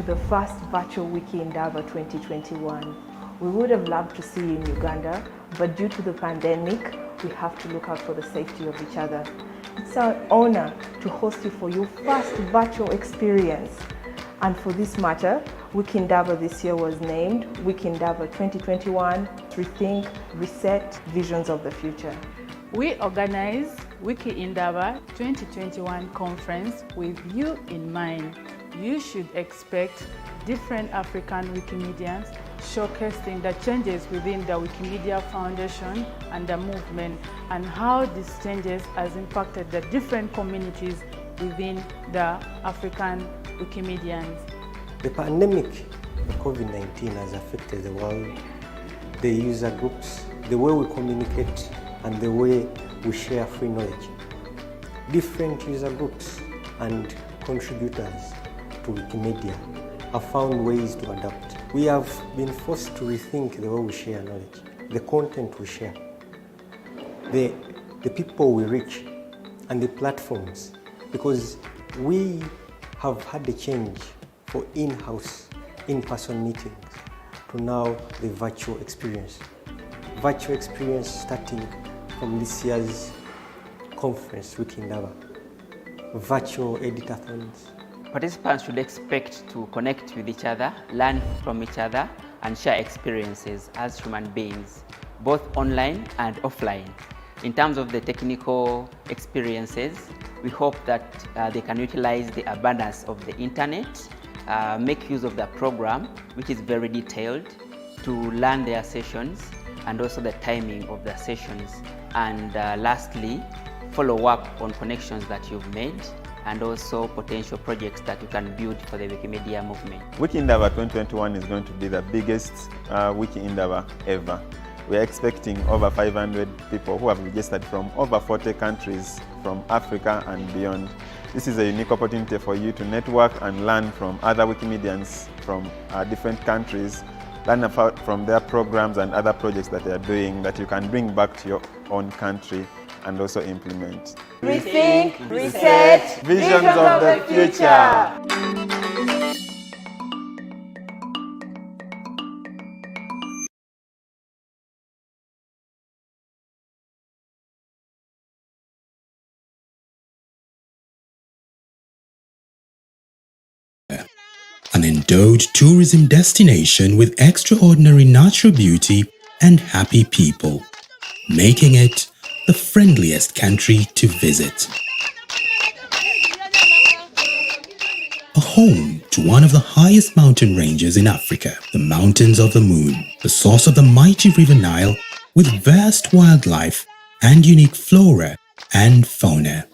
the first virtual Wiki Indaba 2021. We would have loved to see you in Uganda, but due to the pandemic, we have to look out for the safety of each other. It's our honor to host you for your first virtual experience. And for this matter, Wiki Indaba this year was named Wiki Indaba 2021, Rethink, Reset, Visions of the Future. We organize Wiki Indaba 2021 conference with you in mind. You should expect different African Wikimedians showcasing the changes within the Wikimedia Foundation and the movement, and how these changes has impacted the different communities within the African Wikimedians. The pandemic, the COVID-19, has affected the world, the user groups, the way we communicate, and the way we share free knowledge. Different user groups and contributors to Wikimedia have found ways to adapt. We have been forced to rethink the way we share knowledge, the content we share, the people we reach, and the platforms, because we have had a change for in-house, in-person meetings to now the virtual experience. Virtual experience starting from this year's conference, Wiki Indaba. Virtual editathons. Participants should expect to connect with each other, learn from each other, and share experiences as human beings, both online and offline. In terms of the technical experiences, we hope that they can utilize the abundance of the internet, make use of the program, which is very detailed, to learn their sessions and also the timing of the sessions. And lastly, follow up on connections that you've made and also potential projects that you can build for the Wikimedia movement. Wiki Indaba 2021 is going to be the biggest Wiki Indaba ever. We are expecting over 500 people who have registered from over 40 countries from Africa and beyond. This is a unique opportunity for you to network and learn from other Wikimedians from different countries, learn about from their programs and other projects that they are doing that you can bring back to your own country and also implement. Rethink, Reset, Visions of the future. An endowed tourism destination with extraordinary natural beauty and happy people, making it the friendliest country to visit. A home to one of the highest mountain ranges in Africa, the Mountains of the Moon, the source of the mighty River Nile, with vast wildlife and unique flora and fauna.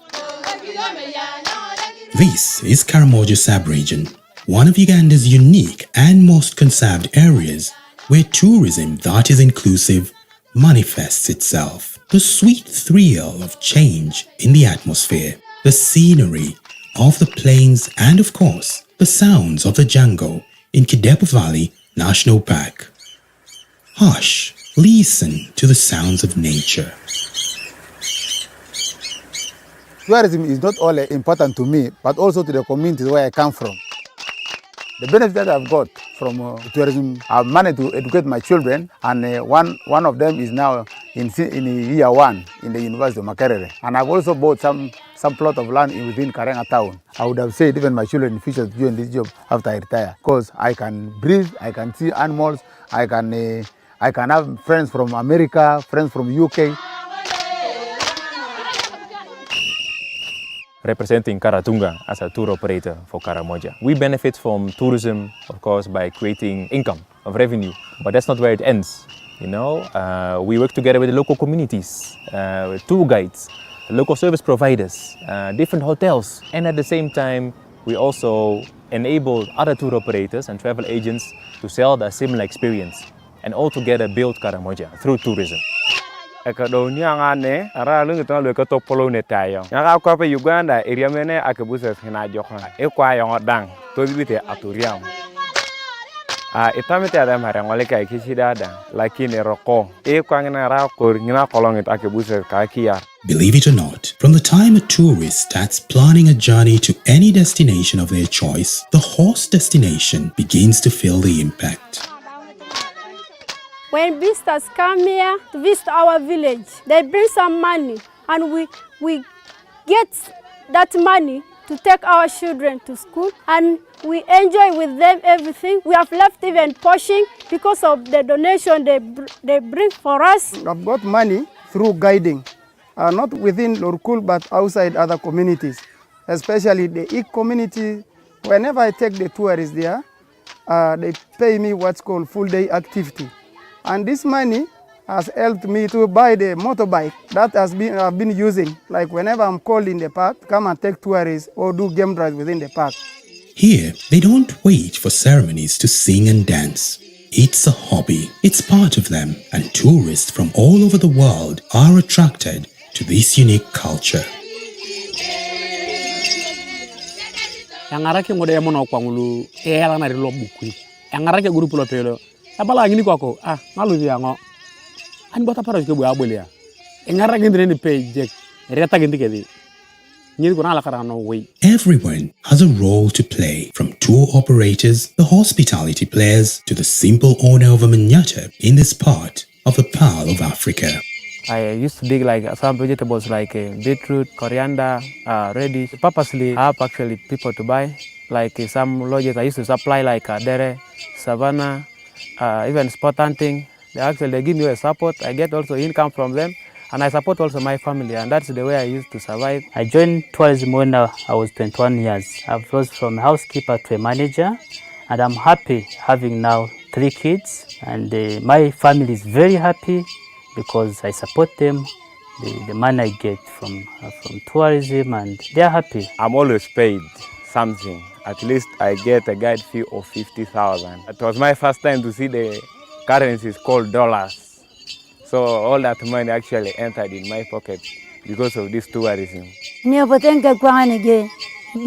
This is Karamoja sub-region, one of Uganda's unique and most conserved areas where tourism that is inclusive manifests itself. The sweet thrill of change in the atmosphere, the scenery of the plains, and of course, the sounds of the jungle in Kidepo Valley National Park. Hush, listen to the sounds of nature. Tourism is not only important to me, but also to the community where I come from. The benefit that I've got from tourism, I've managed to educate my children, and one of them is now in year 1 in the University of Makerere. And I've also bought some plot of land within Karenga town. I would have said even my children in future to join this job after I retire, because I can breathe, I can see animals, I can have friends from America, friends from UK. Representing Karatunga as a tour operator for Karamoja. We benefit from tourism, of course, by creating income of revenue, but that's not where it ends. You know, we work together with the local communities, with tour guides, local service providers, different hotels, and at the same time, we also enable other tour operators and travel agents to sell a similar experience, and all together build Karamoja through tourism. Akadonia ngane ara lungu tano leko topolo netayo. Nga kwa pe Uganda area mene akebuse hina jokha. Ekwa yongodang to bibite aturiam. Itamete ada mara ngole kai kishidada lakini roko. Ekwa ngina ra ko ngina kolongit akebuse ka kia. Believe it or not, from the time a tourist starts planning a journey to any destination of their choice, the host destination begins to feel the impact. When visitors come here to visit our village, they bring some money and we get that money to take our children to school and we enjoy with them everything. We have left even portion because of the donation they bring for us. I've got money through guiding, not within Lorkul but outside other communities, especially the Ik community. Whenever I take the tourists there, they pay me what's called full day activity. And this money has helped me to buy the motorbike that I've been using. Like whenever I'm called in the park, come and take tourists or do game drives within the park. Here, they don't wait for ceremonies to sing and dance. It's a hobby. It's part of them, and tourists from all over the world are attracted to this unique culture. Yangarake ngode yamono kwangulu era na rilo bukui. Yangarake grupo lo pelo. Abala ngini kwako ngalu yango. An bota para ke bu abolia. Yangarake ndre ni page reta gendikedi. Everyone has a role to play, from tour operators, the hospitality players, to the simple owner of a manyatta in this part of the Pearl of Africa. I used to dig like some vegetables like beetroot, coriander, radish. Purposely, I have actually people to buy. Like some lodges, I used to supply like dere, savannah, even spot hunting. They give me a support. I get also income from them. And I support also my family, and that's the way I used to survive. I joined tourism when I was 21 years. I've rose from a housekeeper to a manager, and I'm happy having now 3 kids. And my family is very happy because I support them, the money I get from tourism, and they're happy. I'm always paid something. At least I get a guide fee of 50,000. It was my first time to see the currencies called dollars. So all that money actually entered in my pocket because of this tourism. Neopotenka kwanege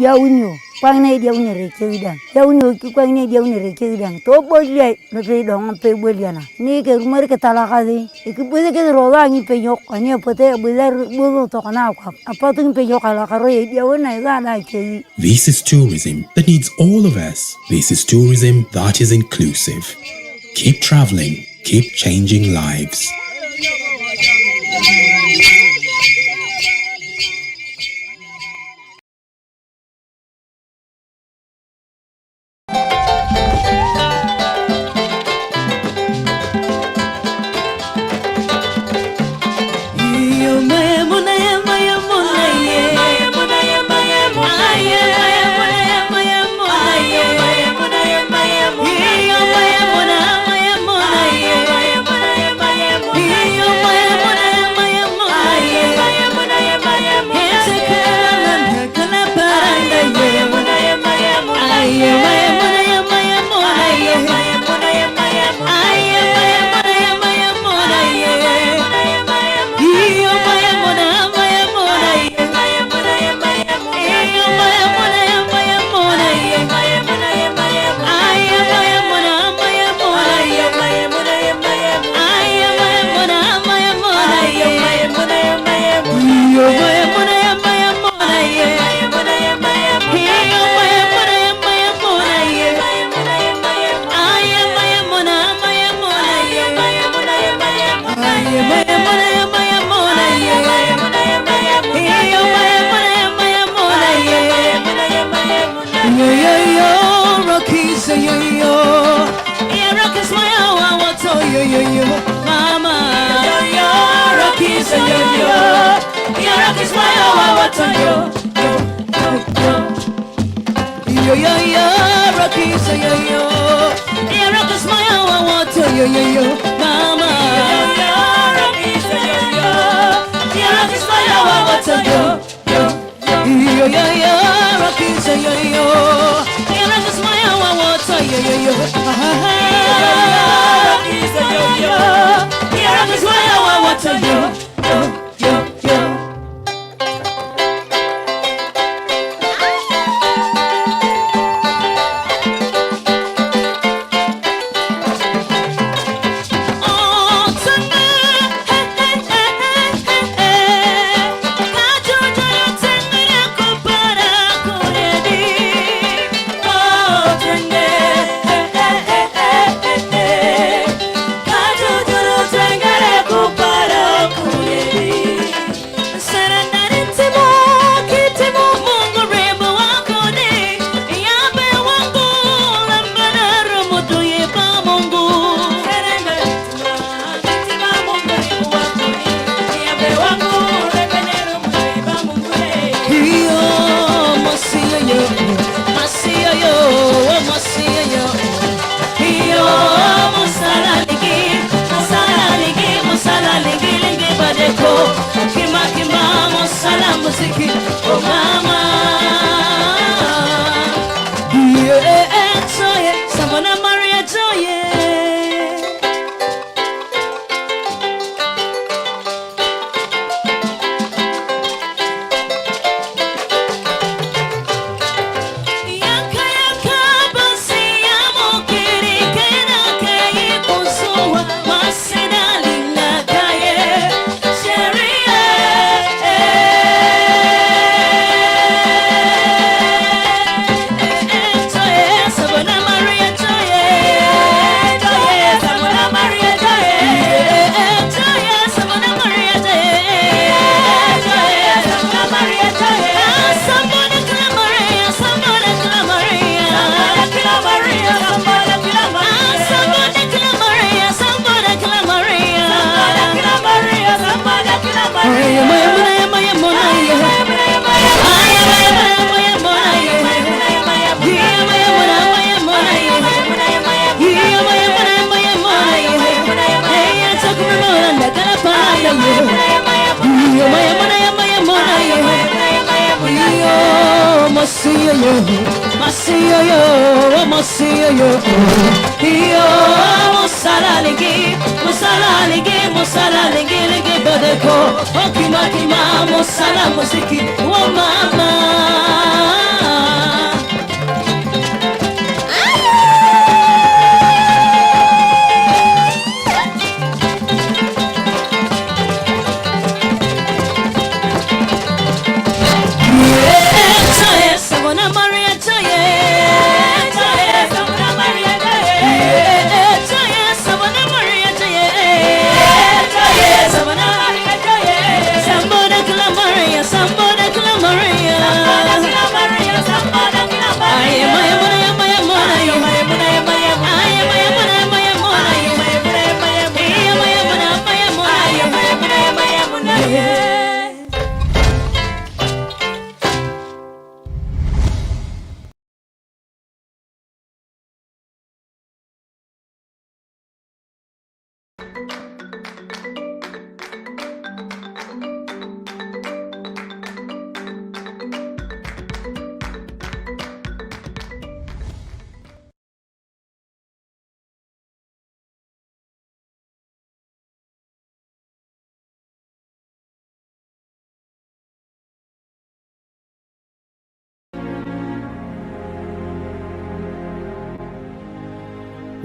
ya unyo kwangne dia unere kidang ya unyo kwangne dia unere kidang to bolie no pe dong pe boliana ni ke rumor ke talakadi ikubule ke roda ni pe yok ani pote bular bulu to kana kwa apatu pe yok ala karo dia una ga na ke. This is tourism that needs all of us. This is tourism that is inclusive. Keep traveling, keep changing lives.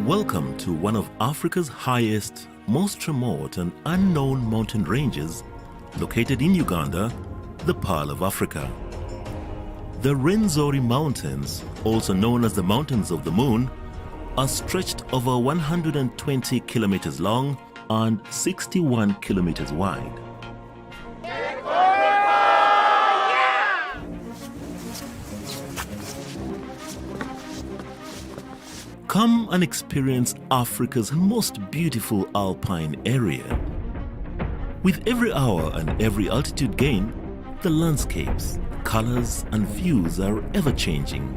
Welcome to one of Africa's highest, most remote and unknown mountain ranges, located in Uganda, the Pearl of Africa. The Rwenzori Mountains, also known as the Mountains of the Moon, are stretched over 120 kilometers long and 61 kilometers wide. Come and experience Africa's most beautiful alpine area. With every hour and every altitude gain, the landscapes, colors and views are ever changing.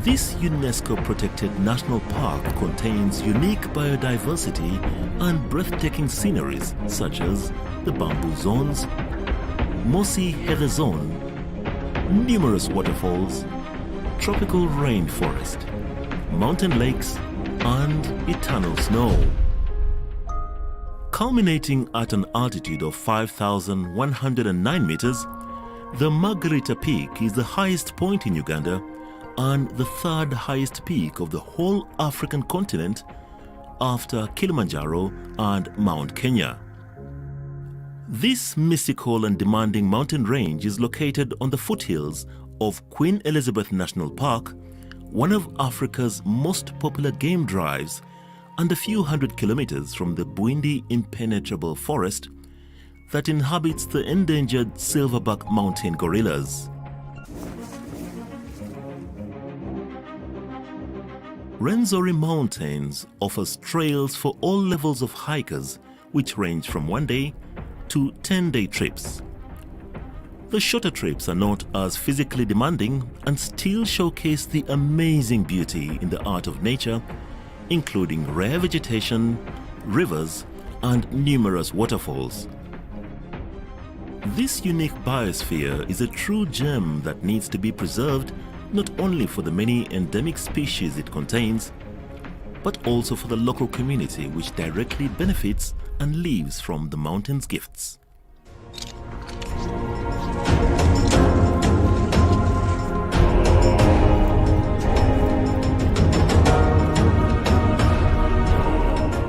This UNESCO-protected national park contains unique biodiversity and breathtaking sceneries such as the bamboo zones, mossy heather zone, numerous waterfalls, tropical rainforest, mountain lakes and eternal snow. Culminating at an altitude of 5,109 meters, the Margarita Peak is the highest point in Uganda and the third highest peak of the whole African continent after Kilimanjaro and Mount Kenya. This mystical and demanding mountain range is located on the foothills of Queen Elizabeth National Park, one of Africa's most popular game drives, and a few hundred kilometers from the Bwindi impenetrable forest that inhabits the endangered silverback mountain gorillas. Rwenzori Mountains offers trails for all levels of hikers, which range from 1-day to 10-day trips. The shorter trips are not as physically demanding and still showcase the amazing beauty in the art of nature, including rare vegetation, rivers, and numerous waterfalls. This unique biosphere is a true gem that needs to be preserved not only for the many endemic species it contains, but also for the local community which directly benefits and lives from the mountain's gifts.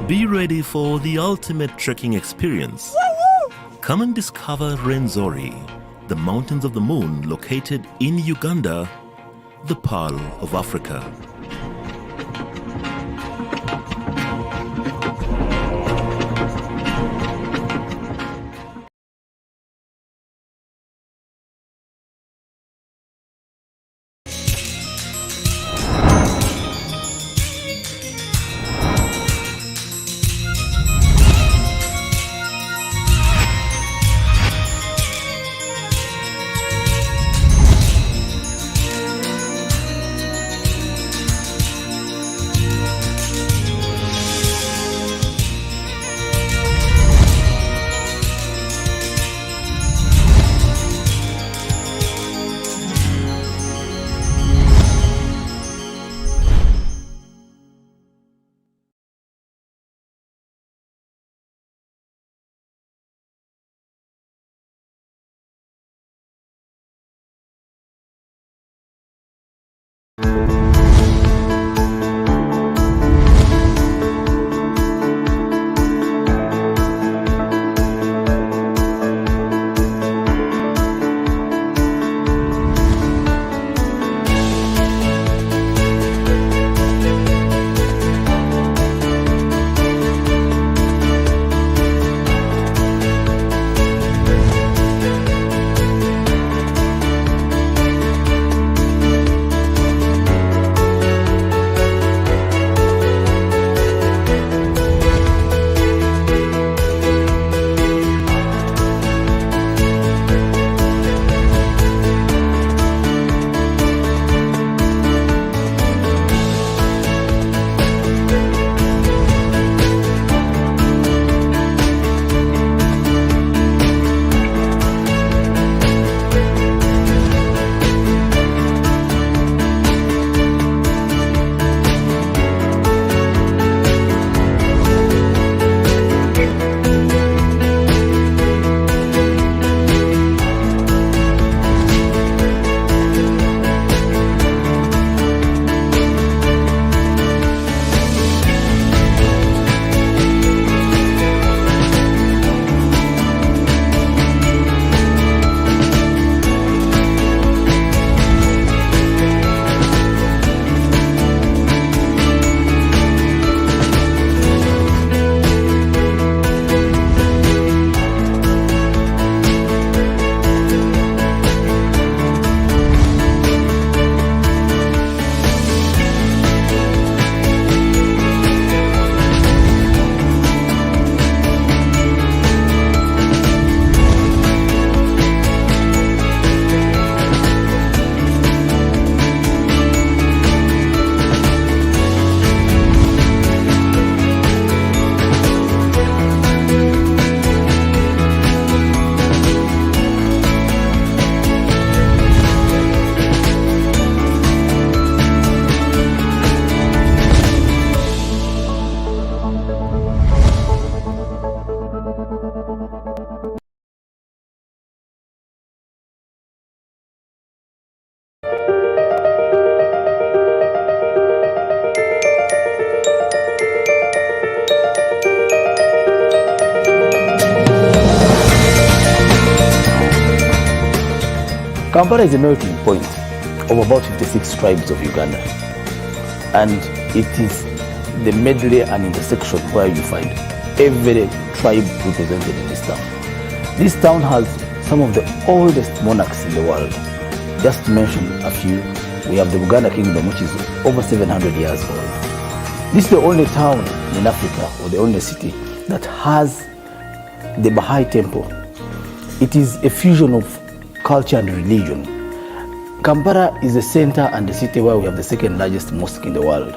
Be ready for the ultimate trekking experience. Come and discover Rwenzori, the Mountains of the Moon located in Uganda, the Pearl of Africa. Kampala is a melting point of about 56 tribes of Uganda, and it is the medley and intersection where you find every tribe represented in this town. This town has some of the oldest monarchs in the world. Just to mention a few, we have the Buganda Kingdom, which is over 700 years old. This is the only town in Africa, or the only city, that has the Baha'i Temple. It is a fusion of culture and religion. Kampala is the center and the city where we have the second largest mosque in the world,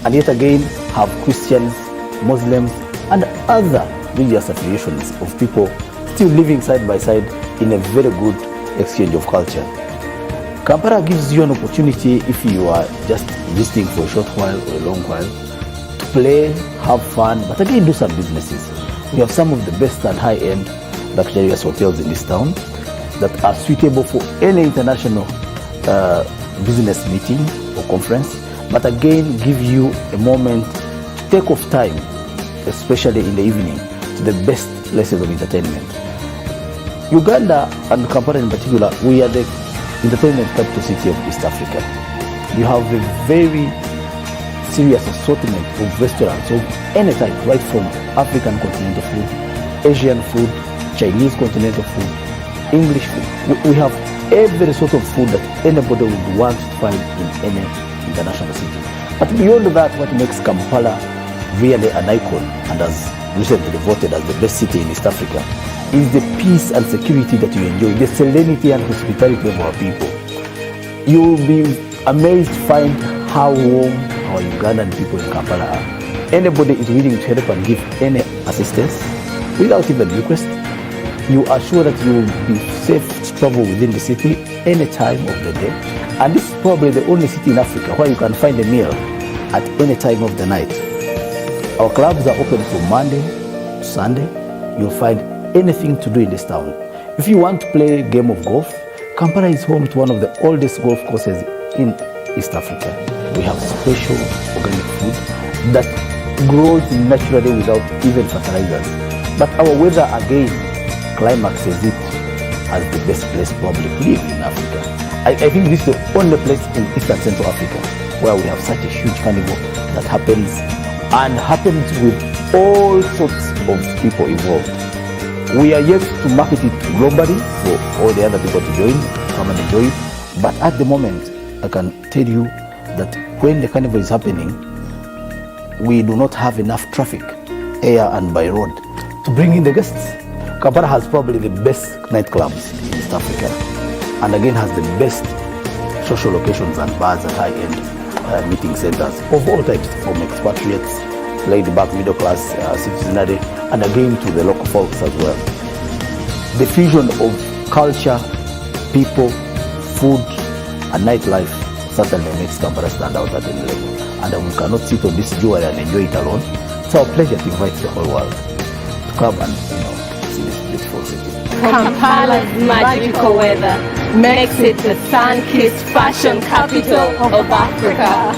and yet again have Christians, Muslims, and other religious affiliations of people still living side by side in a very good exchange of culture. Kampala gives you an opportunity, if you are just visiting for a short while or a long while, to play, have fun, but again do some businesses. We have some of the best and high-end luxurious hotels in this town that are suitable for any international business meeting or conference, but again give you a moment to take off time, especially in the evening, to the best places of entertainment. Uganda, and Kampala in particular, we are the entertainment capital city of East Africa. You have a very serious assortment of restaurants of any type, right from African continental food, Asian food, Chinese continental food, English food. We have every sort of food that anybody would want to find in any international city. But beyond that, what makes Kampala really an icon, and as recently voted as the best city in East Africa, is the peace and security that you enjoy, the serenity and hospitality of our people. You will be amazed to find how warm our Ugandan people in Kampala are. Anybody is willing to help and give any assistance without even request. You are sure that you will be safe to travel within the city any time of the day. And this is probably the only city in Africa where you can find a meal at any time of the night. Our clubs are open from Monday to Sunday. You'll find anything to do in this town. If you want to play a game of golf, Kampala is home to one of the oldest golf courses in East Africa. We have special organic food that grows naturally without even fertilizers. But our weather again climaxes it as the best place probably to live in Africa. I think this is the only place in East and Central Africa where we have such a huge carnival that happens, and happens with all sorts of people involved. We are yet to market it globally for all the other people to join, come and enjoy it. But at the moment, I can tell you that when the carnival is happening, we do not have enough traffic, air and by road, to bring in the guests. Kampala has probably the best nightclubs in East Africa, and again has the best social locations and bars and high-end meeting centers of all types, from expatriates, laid-back middle-class citizenry, and again to the local folks as well. The fusion of culture, people, food, and nightlife certainly makes Kampala stand out at any level. And we cannot sit on this jewel and enjoy it alone. It's our pleasure to invite the whole world to come and see this beautiful city. Kampala's magical weather makes it the sun-kissed fashion capital of Africa.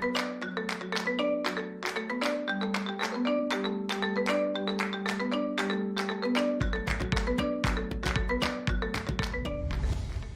Thank you.